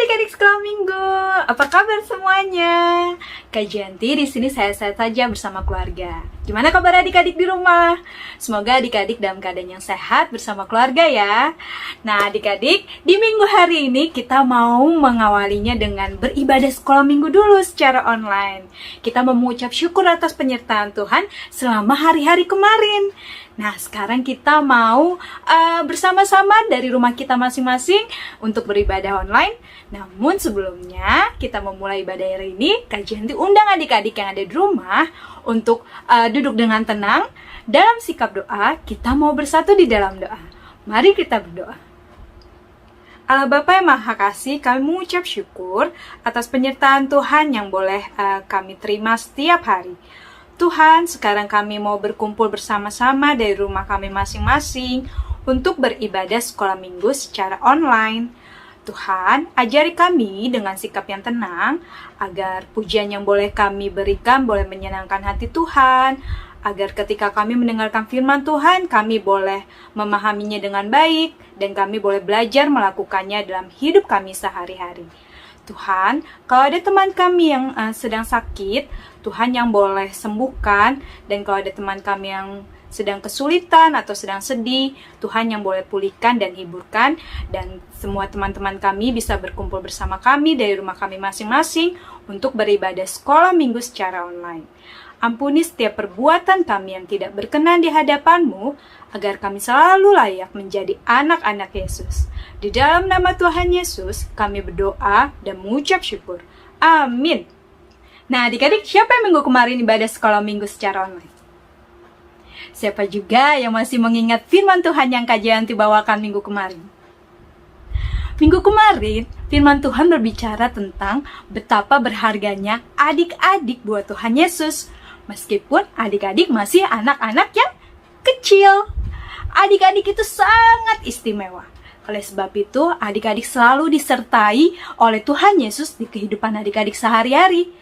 adik-adik sekolah minggu, apa kabar semuanya? Kak Janti di sini sehat-sehat saja bersama keluarga. Gimana kabar adik-adik di rumah? Semoga adik-adik dalam keadaan yang sehat bersama keluarga ya. Nah adik-adik, di minggu hari ini kita mau mengawalinya dengan beribadah sekolah minggu dulu secara online. Kita mau mengucap syukur atas penyertaan Tuhan selama hari-hari kemarin. Nah, sekarang kita mau bersama-sama dari rumah kita masing-masing untuk beribadah online. Namun sebelumnya kita memulai ibadah hari ini, Kak Janti undang adik-adik yang ada di rumah untuk duduk dengan tenang. Dalam sikap doa, kita mau bersatu di dalam doa. Mari kita berdoa. Allah Bapa yang Maha Kasih, kami mengucap syukur atas penyertaan Tuhan yang boleh kami terima setiap hari. Tuhan, sekarang kami mau berkumpul bersama-sama dari rumah kami masing-masing untuk beribadah sekolah minggu secara online. Tuhan, ajari kami dengan sikap yang tenang, agar pujian yang boleh kami berikan boleh menyenangkan hati Tuhan, agar ketika kami mendengarkan firman Tuhan, kami boleh memahaminya dengan baik, dan kami boleh belajar melakukannya dalam hidup kami sehari-hari. Tuhan, kalau ada teman kami yang sedang sakit, Tuhan yang boleh sembuhkan. Dan kalau ada teman kami yang sedang kesulitan atau sedang sedih, Tuhan yang boleh pulihkan dan hiburkan. Dan semua teman-teman kami bisa berkumpul bersama kami dari rumah kami masing-masing untuk beribadah sekolah minggu secara online. Ampuni setiap perbuatan kami yang tidak berkenan di hadapan-Mu, agar kami selalu layak menjadi anak-anak Yesus. Di dalam nama Tuhan Yesus, kami berdoa dan mengucap syukur. Amin. Nah, adik-adik, siapa yang minggu kemarin ibadah sekolah minggu secara online? Siapa juga yang masih mengingat firman Tuhan yang Kak Janti bawakan minggu kemarin? Minggu kemarin, firman Tuhan berbicara tentang betapa berharganya adik-adik buat Tuhan Yesus. Meskipun adik-adik masih anak-anak yang kecil. Adik-adik itu sangat istimewa. Oleh sebab itu, adik-adik selalu disertai oleh Tuhan Yesus di kehidupan adik-adik sehari-hari.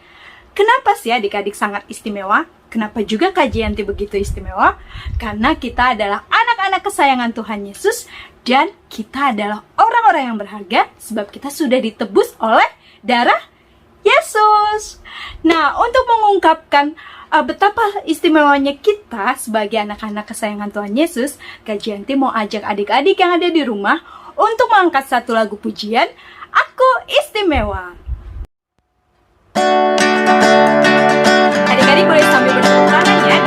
Kenapa sih adik-adik sangat istimewa? Kenapa juga Kak Janti begitu istimewa? Karena kita adalah anak-anak kesayangan Tuhan Yesus dan kita adalah orang-orang yang berharga sebab kita sudah ditebus oleh darah Yesus. Nah, untuk mengungkapkan betapa istimewanya kita sebagai anak-anak kesayangan Tuhan Yesus, Kak Janti mau ajak adik-adik yang ada di rumah untuk mengangkat satu lagu pujian, Aku Istimewa. Adik-adik boleh sambil bertepuk tangan ya.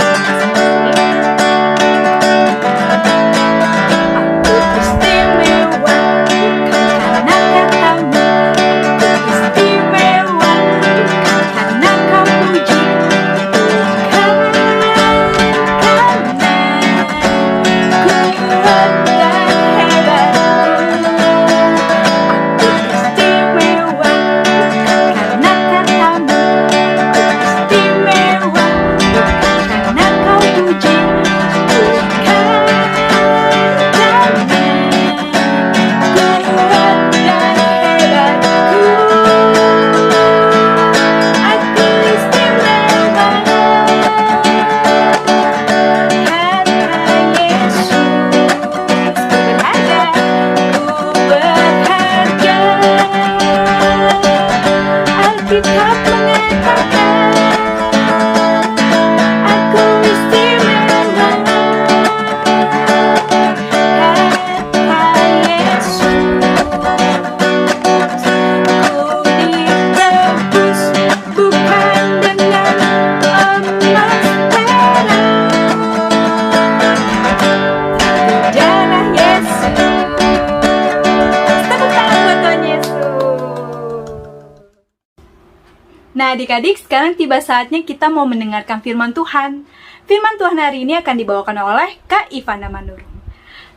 Nah adik-adik, sekarang tiba saatnya kita mau mendengarkan firman Tuhan. Firman Tuhan hari ini akan dibawakan oleh Kak Ivana Manurung.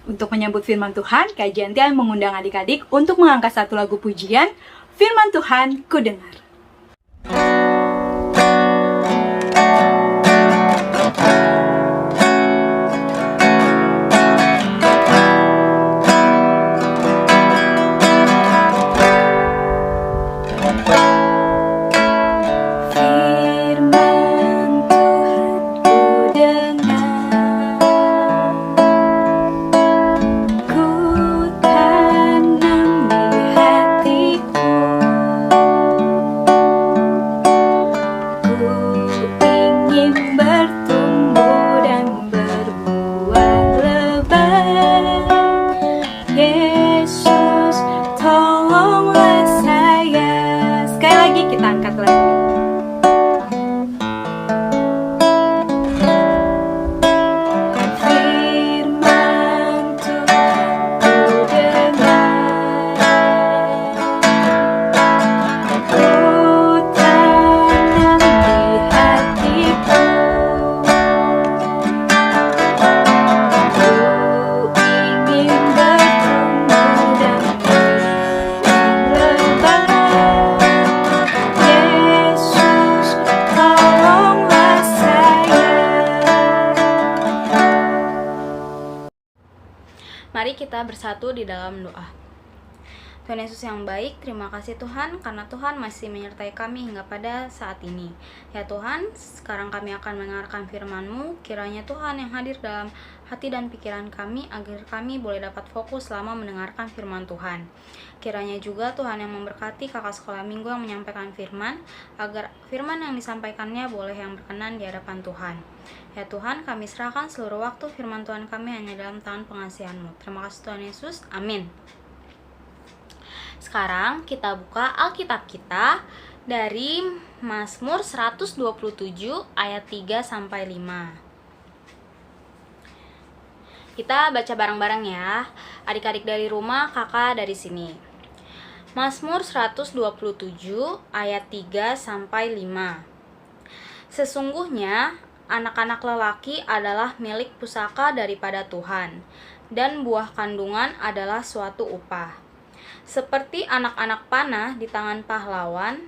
Untuk menyambut firman Tuhan, Kak Janti mengundang adik-adik untuk mengangkat satu lagu pujian, Firman Tuhan Ku Dengar. Ku tanam di hatiku bersatu di dalam doa. Tuhan Yesus yang baik, terima kasih Tuhan karena Tuhan masih menyertai kami hingga pada saat ini. Ya Tuhan, sekarang kami akan mendengarkan firman-Mu. Kiranya Tuhan yang hadir dalam hati dan pikiran kami agar kami boleh dapat fokus selama mendengarkan firman Tuhan. Kiranya juga Tuhan yang memberkati kakak sekolah minggu yang menyampaikan firman, agar firman yang disampaikannya boleh yang berkenan di hadapan Tuhan. Ya Tuhan, kami serahkan seluruh waktu firman Tuhan kami hanya dalam tangan pengasihan-Mu. Terima kasih Tuhan Yesus, amin. Sekarang kita buka Alkitab kita dari Mazmur 127 ayat 3 sampai 5. Kita baca bareng-bareng ya. Adik-adik dari rumah, kakak dari sini. Mazmur 127 ayat 3 sampai 5. Sesungguhnya anak-anak lelaki adalah milik pusaka daripada Tuhan, dan buah kandungan adalah suatu upah. Seperti anak-anak panah di tangan pahlawan,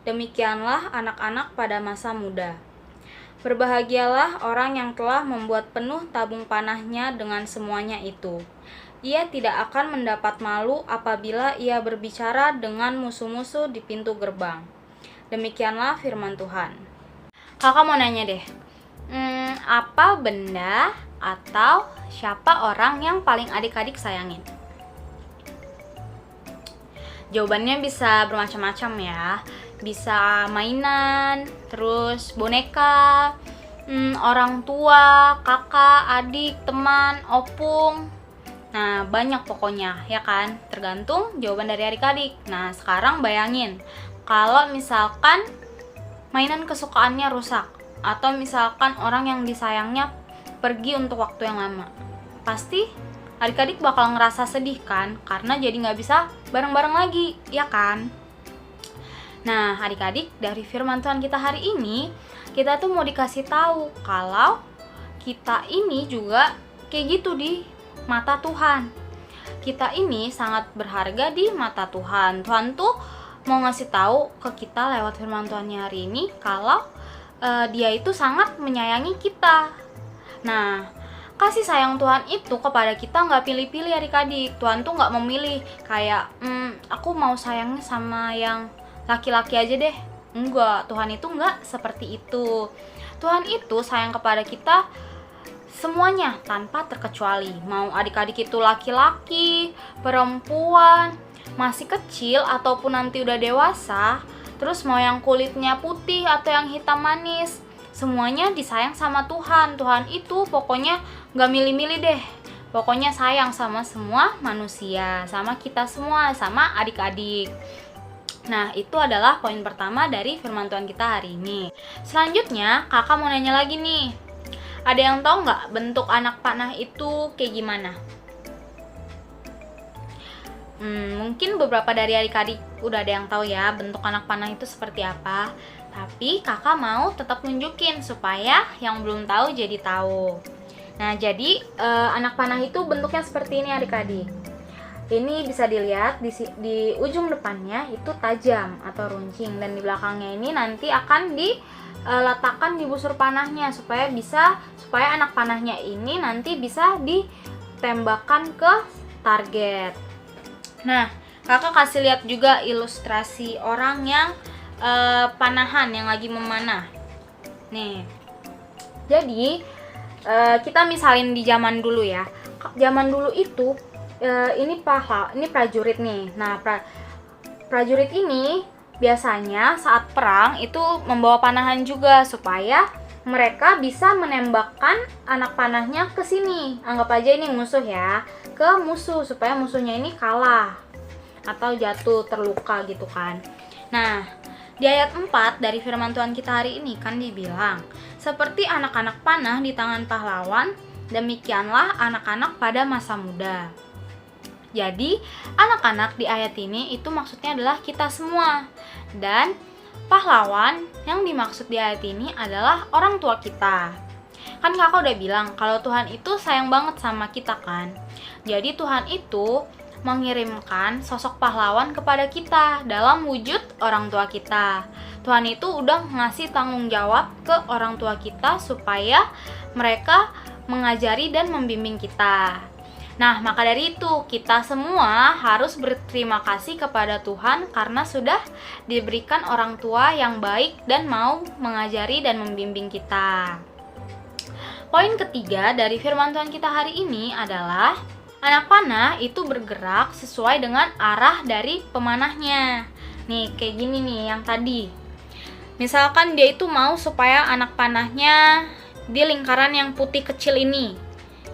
demikianlah anak-anak pada masa muda. Berbahagialah orang yang telah membuat penuh tabung panahnya dengan semuanya itu. Ia tidak akan mendapat malu apabila ia berbicara dengan musuh-musuh di pintu gerbang. Demikianlah firman Tuhan. Kakak mau nanya deh, apa benda atau siapa orang yang paling adik-adik sayangin? Jawabannya bisa bermacam-macam ya. Bisa mainan, terus boneka, orang tua, kakak, adik, teman, opung. Nah, banyak pokoknya, ya kan? Tergantung jawaban dari adik-adik. Nah, sekarang bayangin, kalau misalkan mainan kesukaannya rusak, atau misalkan orang yang disayangnya pergi untuk waktu yang lama, pasti adik-adik bakal ngerasa sedih kan, karena jadi nggak bisa bareng-bareng lagi, ya kan? Nah, adik-adik, dari firman Tuhan kita hari ini, kita tuh mau dikasih tahu kalau kita ini juga kayak gitu di mata Tuhan. Kita ini sangat berharga di mata Tuhan. Tuhan tuh mau ngasih tahu ke kita lewat firman Tuhannya hari ini kalau Dia itu sangat menyayangi kita. Nah, kasih sayang Tuhan itu kepada kita nggak pilih-pilih adik-adik. Tuhan tuh nggak memilih kayak aku mau sayangnya sama yang laki-laki aja deh. Enggak, Tuhan itu nggak seperti itu. Tuhan itu sayang kepada kita semuanya tanpa terkecuali. Mau adik-adik itu laki-laki, perempuan, masih kecil ataupun nanti udah dewasa, terus mau yang kulitnya putih atau yang hitam manis, semuanya disayang sama Tuhan. Tuhan itu pokoknya gak milih-milih deh. Pokoknya sayang sama semua manusia, sama kita semua, sama adik-adik. Nah, itu adalah poin pertama dari firman Tuhan kita hari ini. Selanjutnya, kakak mau nanya lagi nih. Ada yang tahu gak bentuk anak panah itu kayak gimana? Mungkin beberapa dari adik-adik udah ada yang tahu ya bentuk anak panah itu seperti apa. Tapi kakak mau tetap nunjukin supaya yang belum tahu jadi tahu. Nah, jadi anak panah itu bentuknya seperti ini adik-adik. Ini bisa dilihat di ujung depannya itu tajam atau runcing, dan di belakangnya ini nanti akan diletakkan di busur panahnya supaya anak panahnya ini nanti bisa ditembakkan ke target. Nah, kakak kasih lihat juga ilustrasi orang yang panahan yang lagi memanah. Nih, jadi kita misalin di zaman dulu ya. Zaman dulu itu ini prajurit nih. Nah, prajurit ini biasanya saat perang itu membawa panahan juga supaya mereka bisa menembakkan anak panahnya ke sini. Anggap aja ini musuh ya, ke musuh supaya musuhnya ini kalah atau jatuh terluka gitu kan. Nah, di ayat 4 dari firman Tuhan kita hari ini kan dibilang, seperti anak-anak panah di tangan pahlawan, demikianlah anak-anak pada masa muda. Jadi, anak-anak di ayat ini itu maksudnya adalah kita semua. Dan pahlawan yang dimaksud di ayat ini adalah orang tua kita. Kan kakak udah bilang kalau Tuhan itu sayang banget sama kita kan. Jadi Tuhan itu mengirimkan sosok pahlawan kepada kita dalam wujud orang tua kita. Tuhan itu udah ngasih tanggung jawab ke orang tua kita supaya mereka mengajari dan membimbing kita. Nah, maka dari itu kita semua harus berterima kasih kepada Tuhan karena sudah diberikan orang tua yang baik dan mau mengajari dan membimbing kita. Poin ketiga dari firman Tuhan kita hari ini adalah anak panah itu bergerak sesuai dengan arah dari pemanahnya. Nih, kayak gini nih yang tadi. Misalkan dia itu mau supaya anak panahnya di lingkaran yang putih kecil ini.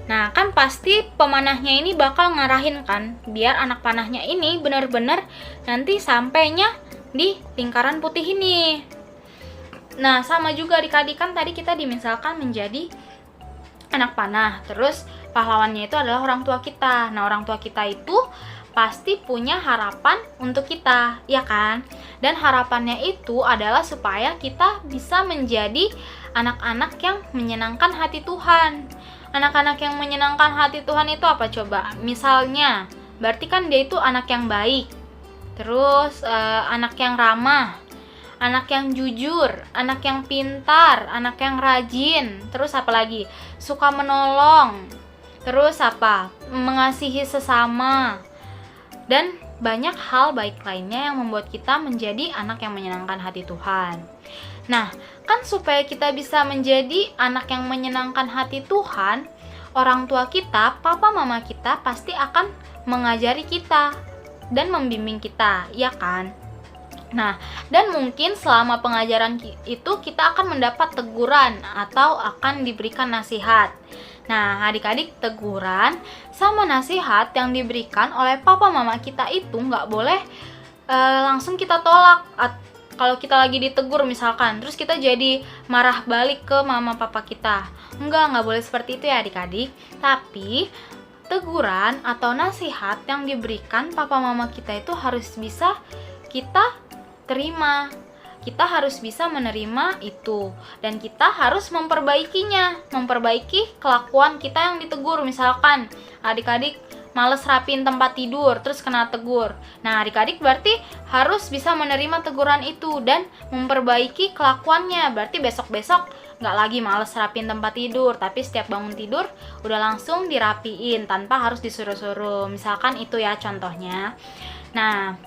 Nah, kan pasti pemanahnya ini bakal ngarahin kan, biar anak panahnya ini benar-benar nanti sampainya di lingkaran putih ini. Nah, sama juga adik-adik, kan tadi kita dimisalkan menjadi anak panah, terus pahlawannya itu adalah orang tua kita. Nah, orang tua kita itu pasti punya harapan untuk kita, ya kan? Dan harapannya itu adalah supaya kita bisa menjadi anak-anak yang menyenangkan hati Tuhan. Anak-anak yang menyenangkan hati Tuhan itu apa coba? Misalnya, berarti kan dia itu anak yang baik, terus anak yang ramah, anak yang jujur, anak yang pintar, anak yang rajin, terus apa lagi? Suka menolong, terus apa? Mengasihi sesama, dan banyak hal baik lainnya yang membuat kita menjadi anak yang menyenangkan hati Tuhan. Nah, kan supaya kita bisa menjadi anak yang menyenangkan hati Tuhan, orang tua kita, papa mama kita pasti akan mengajari kita dan membimbing kita, ya kan? Nah, dan mungkin selama pengajaran itu kita akan mendapat teguran atau akan diberikan nasihat. Nah, adik-adik, teguran sama nasihat yang diberikan oleh papa mama kita itu nggak boleh langsung kita tolak. Kalau kita lagi ditegur misalkan, terus kita jadi marah balik ke mama papa kita. Nggak boleh seperti itu ya adik-adik. Tapi teguran atau nasihat yang diberikan papa mama kita itu harus bisa kita terima. Kita harus bisa menerima itu, dan kita harus memperbaikinya, memperbaiki kelakuan kita yang ditegur. Misalkan adik-adik males rapiin tempat tidur, terus kena tegur. Nah, adik-adik berarti harus bisa menerima teguran itu dan memperbaiki kelakuannya. Berarti besok-besok nggak lagi males rapiin tempat tidur, tapi setiap bangun tidur udah langsung dirapiin tanpa harus disuruh-suruh. Misalkan itu ya contohnya. Nah,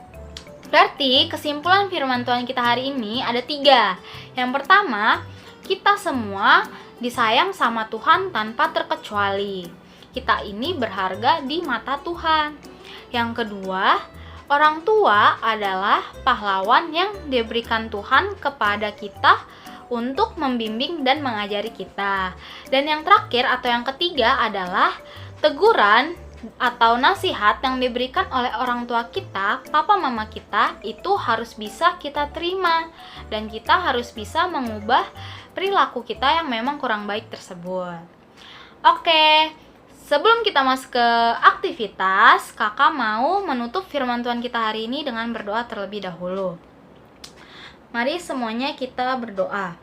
berarti kesimpulan firman Tuhan kita hari ini ada 3. Yang pertama, kita semua disayang sama Tuhan tanpa terkecuali. Kita ini berharga di mata Tuhan. Yang kedua, orang tua adalah pahlawan yang diberikan Tuhan kepada kita untuk membimbing dan mengajari kita. Dan yang terakhir atau yang ketiga adalah teguran atau nasihat yang diberikan oleh orang tua kita, papa mama kita, itu harus bisa kita terima, dan kita harus bisa mengubah perilaku kita yang memang kurang baik tersebut. Oke, sebelum kita masuk ke aktivitas, kakak mau menutup firman Tuhan kita hari ini dengan berdoa terlebih dahulu. Mari semuanya kita berdoa.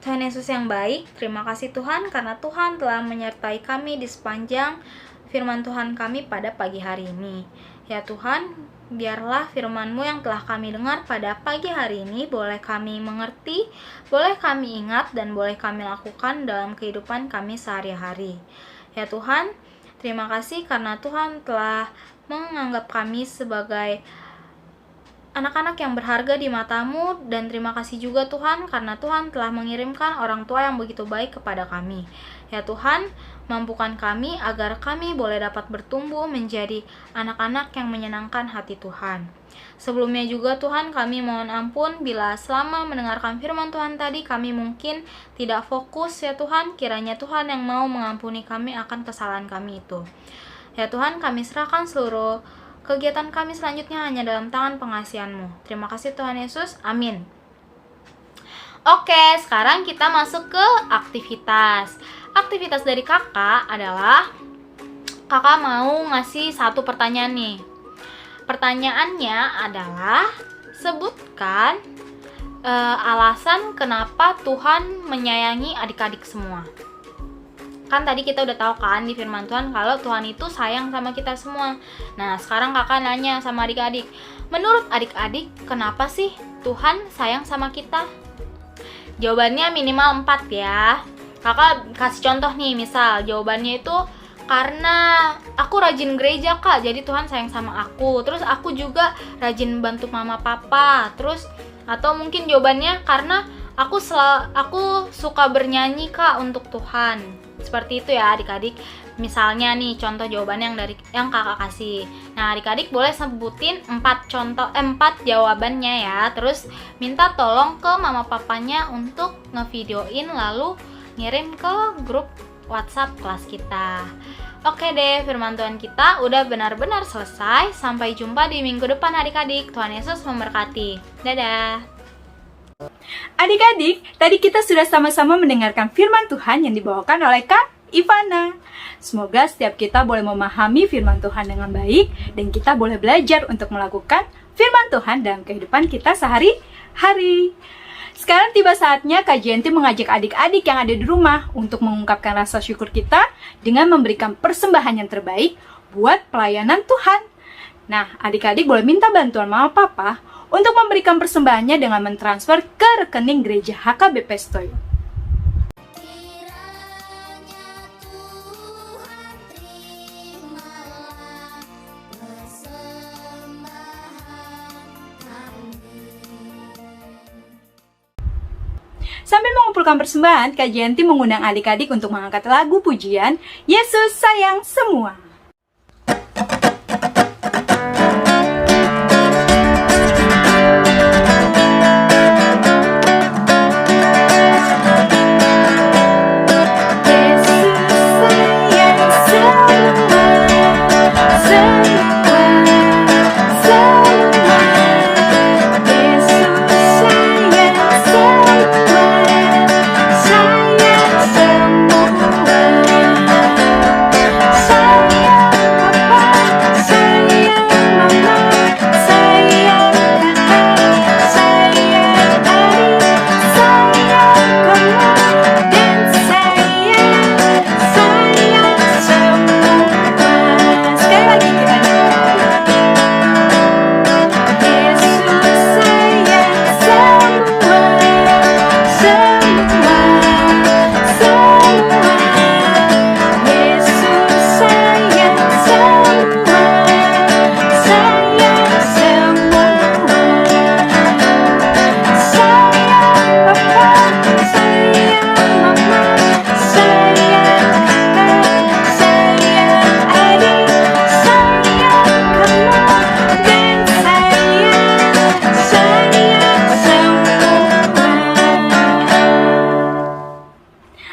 Tuhan Yesus yang baik, terima kasih Tuhan karena Tuhan telah menyertai kami di sepanjang firman Tuhan kami pada pagi hari ini. Ya Tuhan, biarlah firman-Mu yang telah kami dengar pada pagi hari ini boleh kami mengerti, boleh kami ingat, dan boleh kami lakukan dalam kehidupan kami sehari-hari. Ya Tuhan, terima kasih karena Tuhan telah menganggap kami sebagai anak-anak yang berharga di mata-Mu, dan terima kasih juga Tuhan karena Tuhan telah mengirimkan orang tua yang begitu baik kepada kami. Ya Tuhan, mampukan kami agar kami boleh dapat bertumbuh menjadi anak-anak yang menyenangkan hati Tuhan. Sebelumnya juga Tuhan, kami mohon ampun bila selama mendengarkan firman Tuhan tadi kami mungkin tidak fokus. Ya Tuhan, kiranya Tuhan yang mau mengampuni kami akan kesalahan kami itu. Ya Tuhan, kami serahkan seluruh kegiatan kami selanjutnya hanya dalam tangan pengasihan-Mu. Terima kasih Tuhan Yesus. Amin. Oke, sekarang kita masuk ke aktivitas. Aktivitas dari kakak adalah kakak mau ngasih satu pertanyaan nih. Pertanyaannya adalah sebutkan alasan kenapa Tuhan menyayangi adik-adik semua. Kan tadi kita udah tahu kan di firman Tuhan kalau Tuhan itu sayang sama kita semua. Nah, sekarang kakak nanya sama adik-adik, menurut adik-adik kenapa sih Tuhan sayang sama kita? Jawabannya minimal 4 ya. Kakak kasih contoh nih, misal jawabannya itu Karena aku rajin gereja Kak, jadi Tuhan sayang sama aku. Terus aku juga rajin bantu mama papa. Terus atau mungkin jawabannya karena aku suka bernyanyi Kak untuk Tuhan. Seperti itu ya adik-adik. Misalnya nih contoh jawaban yang kakak kasih. Nah adik-adik boleh sebutin 4 jawabannya ya. Terus minta tolong ke mama papanya untuk ngevideoin lalu ngirim ke grup WhatsApp kelas kita. Oke deh, firman Tuhan kita udah benar-benar selesai. Sampai jumpa di minggu depan adik-adik. Tuhan Yesus memberkati. Dadah. Adik-adik, tadi kita sudah sama-sama mendengarkan firman Tuhan yang dibawakan oleh Kak Ivana. Semoga setiap kita boleh memahami firman Tuhan dengan baik dan kita boleh belajar untuk melakukan firman Tuhan dalam kehidupan kita sehari-hari. Sekarang tiba saatnya Kak Jenti mengajak adik-adik yang ada di rumah untuk mengungkapkan rasa syukur kita dengan memberikan persembahan yang terbaik buat pelayanan Tuhan. Nah, adik-adik boleh minta bantuan mama papa untuk memberikan persembahannya dengan mentransfer ke rekening gereja HKBP Stoyo. Sambil mengumpulkan persembahan, Kak Jenti mengundang adik-adik untuk mengangkat lagu pujian Yesus Sayang Semua.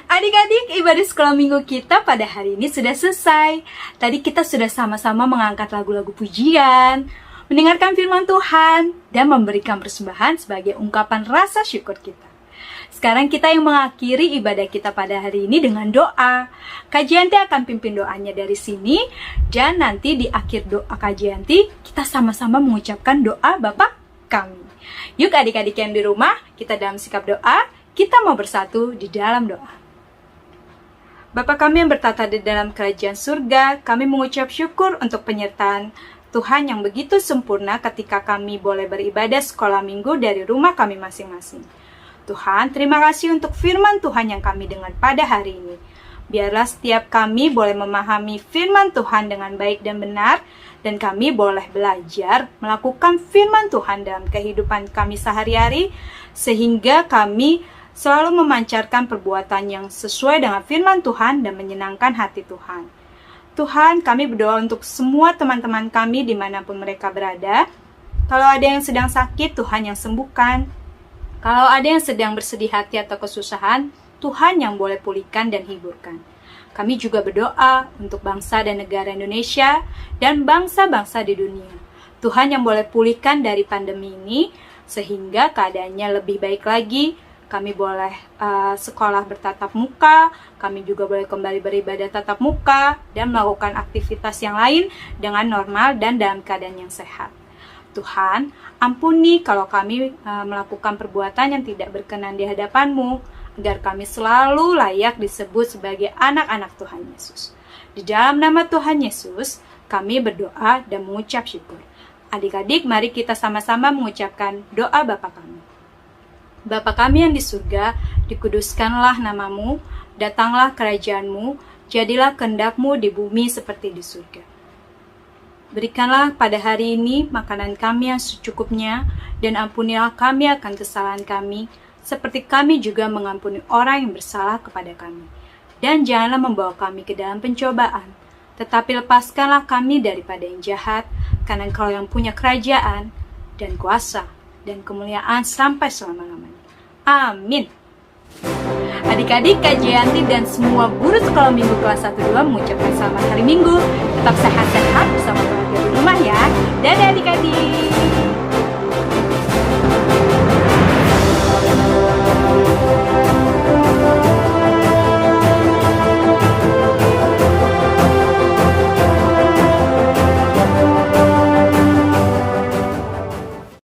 Adik-adik, ibadah sekolah minggu kita pada hari ini sudah selesai. Tadi kita sudah sama-sama mengangkat lagu-lagu pujian, mendengarkan firman Tuhan, dan memberikan persembahan sebagai ungkapan rasa syukur kita. Sekarang kita yang mengakhiri ibadah kita pada hari ini dengan doa. Kak Jenti akan pimpin doanya dari sini, dan nanti di akhir doa Kak Jenti, kita sama-sama mengucapkan doa Bapa kami. Yuk adik-adik yang di rumah, kita dalam sikap doa, kita mau bersatu di dalam doa. Bapa kami yang bertata di dalam kerajaan surga, kami mengucap syukur untuk penyertaan Tuhan yang begitu sempurna ketika kami boleh beribadah sekolah minggu dari rumah kami masing-masing. Tuhan, terima kasih untuk firman Tuhan yang kami dengar pada hari ini. Biarlah setiap kami boleh memahami firman Tuhan dengan baik dan benar, dan kami boleh belajar melakukan firman Tuhan dalam kehidupan kami sehari-hari, sehingga kami selalu memancarkan perbuatan yang sesuai dengan firman Tuhan dan menyenangkan hati Tuhan. Tuhan, kami berdoa untuk semua teman-teman kami dimanapun mereka berada. Kalau ada yang sedang sakit, Tuhan yang sembuhkan. Kalau ada yang sedang bersedih hati atau kesusahan, Tuhan yang boleh pulihkan dan hiburkan. Kami juga berdoa untuk bangsa dan negara Indonesia dan bangsa-bangsa di dunia. Tuhan yang boleh pulihkan dari pandemi ini, sehingga keadaannya lebih baik lagi. Kami boleh sekolah bertatap muka, kami juga boleh kembali beribadah tatap muka, dan melakukan aktivitas yang lain dengan normal dan dalam keadaan yang sehat. Tuhan, ampuni kalau kami melakukan perbuatan yang tidak berkenan di hadapan-Mu, agar kami selalu layak disebut sebagai anak-anak Tuhan Yesus. Di dalam nama Tuhan Yesus, kami berdoa dan mengucap syukur. Adik-adik, mari kita sama-sama mengucapkan doa Bapa kami. Bapa kami yang di surga, dikuduskanlah namamu, datanglah kerajaan-Mu, Jadilah kehendak-Mu di bumi seperti di surga. Berikanlah pada hari ini makanan kami yang secukupnya, dan ampunilah kami akan kesalahan kami, seperti kami juga mengampuni orang yang bersalah kepada kami. Dan janganlah membawa kami ke dalam pencobaan, tetapi lepaskanlah kami daripada yang jahat, karena Engkau yang punya kerajaan, dan kuasa, dan kemuliaan sampai selama-lamanya. Amin. Adik-adik, Kak Jayanti dan semua guru sekolah minggu kelas 1-2 mengucapkan selamat hari Minggu. Tetap sehat-sehat bersama keluarga di rumah ya. Dadah adik-adik.